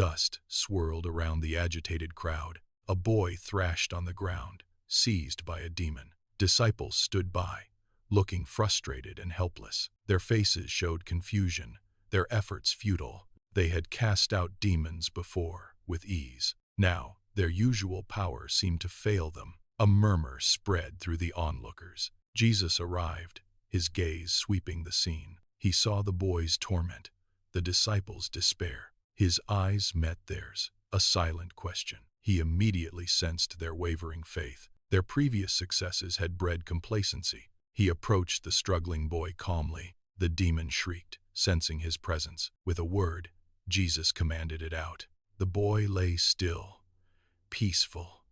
Dust swirled around the agitated crowd. A boy thrashed on the ground, seized by a demon. Disciples stood by, looking frustrated and helpless. Their faces showed confusion, their efforts futile. They had cast out demons before, with ease. Now, their usual power seemed to fail them. A murmur spread through the onlookers. Jesus arrived, his gaze sweeping the scene. He saw the boy's torment, the disciples' despair. His eyes met theirs, a silent question. He immediately sensed their wavering faith. Their previous successes had bred complacency. He approached the struggling boy calmly. The demon shrieked, sensing his presence. With a word, Jesus commanded it out. The boy lay still, peaceful,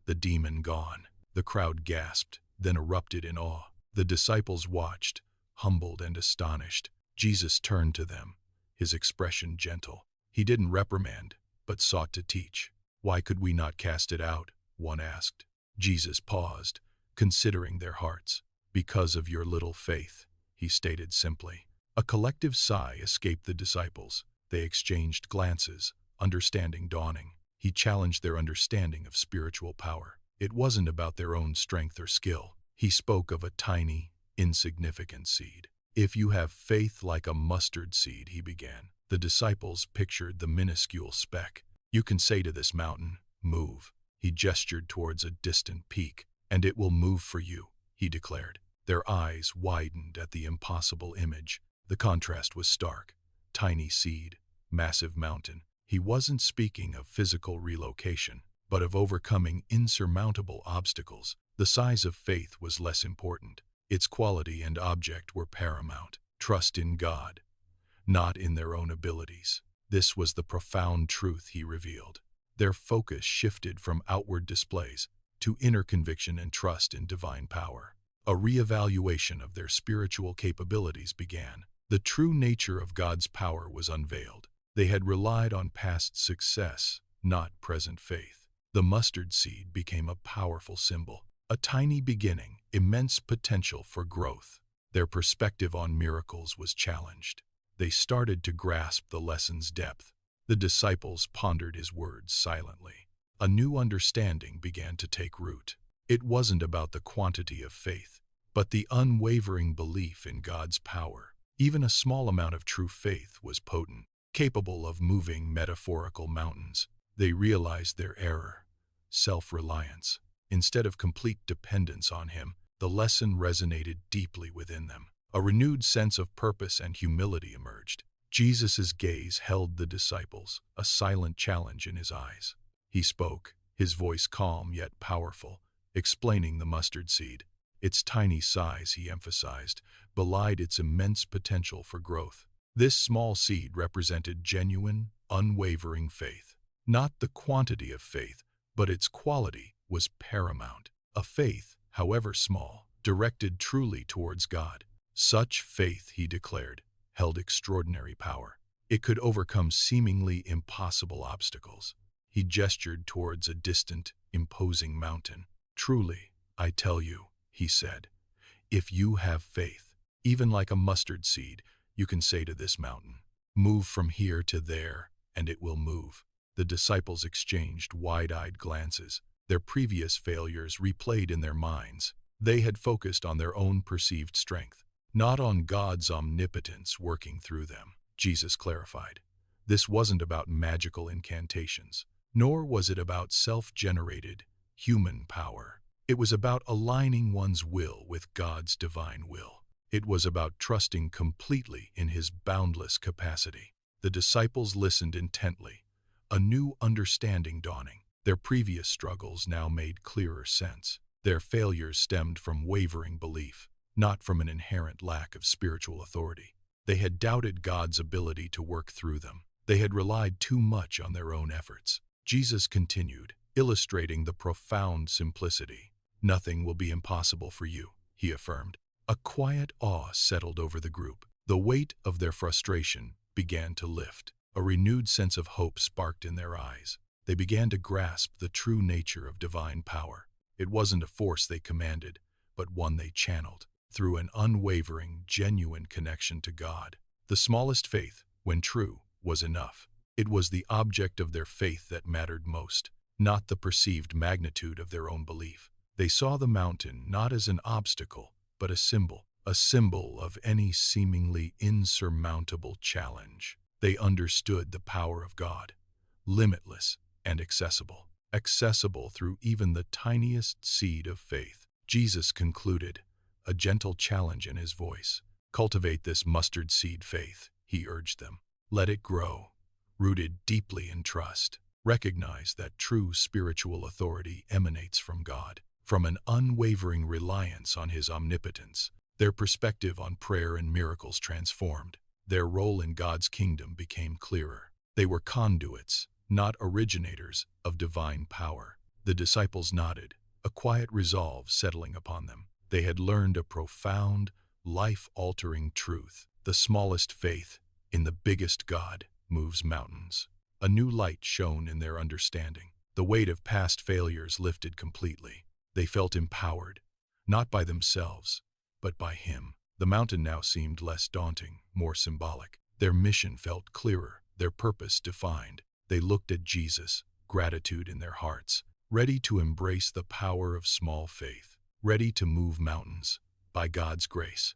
the demon gone. The crowd gasped, then erupted in awe. The disciples watched, humbled and astonished. Jesus turned to them, his expression gentle. He didn't reprimand, but sought to teach. "Why could we not cast it out?" one asked. Jesus paused, considering their hearts. "Because of your little faith," he stated simply. A collective sigh escaped the disciples. They exchanged glances, understanding dawning. He challenged their understanding of spiritual power. It wasn't about their own strength or skill. He spoke of a tiny, insignificant seed. "If you have faith like a mustard seed," he began. The disciples pictured the minuscule speck. "You can say to this mountain, 'Move.'" He gestured towards a distant peak. "And it will move for you," he declared. Their eyes widened at the impossible image. The contrast was stark. Tiny seed, massive mountain. He wasn't speaking of physical relocation, but of overcoming insurmountable obstacles. The size of faith was less important. Its quality and object were paramount. Trust in God, not in their own abilities. This was the profound truth he revealed. Their focus shifted from outward displays to inner conviction and trust in divine power. A reevaluation of their spiritual capabilities began. The true nature of God's power was unveiled. They had relied on past success, not present faith. The mustard seed became a powerful symbol. A tiny beginning, immense potential for growth. Their perspective on miracles was challenged. They started to grasp the lesson's depth. The disciples pondered his words silently. A new understanding began to take root. It wasn't about the quantity of faith, but the unwavering belief in God's power. Even a small amount of true faith was potent, capable of moving metaphorical mountains. They realized their error, self-reliance. Instead of complete dependence on him, the lesson resonated deeply within them. A renewed sense of purpose and humility emerged. Jesus' gaze held the disciples, a silent challenge in his eyes. He spoke, his voice calm yet powerful, explaining the mustard seed. Its tiny size, he emphasized, belied its immense potential for growth. This small seed represented genuine, unwavering faith. Not the quantity of faith, but its quality was paramount. A faith, however small, directed truly towards God. Such faith, he declared, held extraordinary power. It could overcome seemingly impossible obstacles. He gestured towards a distant, imposing mountain. "Truly, I tell you," he said, "if you have faith, even like a mustard seed, you can say to this mountain, 'Move from here to there,' and it will move." The disciples exchanged wide-eyed glances. Their previous failures replayed in their minds. They had focused on their own perceived strength, not on God's omnipotence working through them. Jesus clarified. This wasn't about magical incantations, nor was it about self-generated, human power. It was about aligning one's will with God's divine will. It was about trusting completely in his boundless capacity. The disciples listened intently, a new understanding dawning. Their previous struggles now made clearer sense. Their failures stemmed from wavering belief, not from an inherent lack of spiritual authority. They had doubted God's ability to work through them. They had relied too much on their own efforts. Jesus continued, illustrating the profound simplicity. "Nothing will be impossible for you," he affirmed. A quiet awe settled over the group. The weight of their frustration began to lift. A renewed sense of hope sparked in their eyes. They began to grasp the true nature of divine power. It wasn't a force they commanded, but one they channeled through an unwavering, genuine connection to God. The smallest faith, when true, was enough. It was the object of their faith that mattered most, not the perceived magnitude of their own belief. They saw the mountain not as an obstacle, but a symbol of any seemingly insurmountable challenge. They understood the power of God, limitless and accessible through even the tiniest seed of faith. Jesus concluded, a gentle challenge in his voice. Cultivate this mustard seed faith, he urged them. Let it grow, rooted deeply in trust. Recognize that true spiritual authority emanates from God, from an unwavering reliance on his omnipotence. Their perspective on prayer and miracles transformed. Their role in God's kingdom became clearer. They were conduits, not originators, of divine power. The disciples nodded, a quiet resolve settling upon them. They had learned a profound, life-altering truth. The smallest faith in the biggest God moves mountains. A new light shone in their understanding. The weight of past failures lifted completely. They felt empowered, not by themselves, but by him. The mountain now seemed less daunting, more symbolic. Their mission felt clearer, their purpose defined. They looked at Jesus, gratitude in their hearts, ready to embrace the power of small faith, ready to move mountains by God's grace.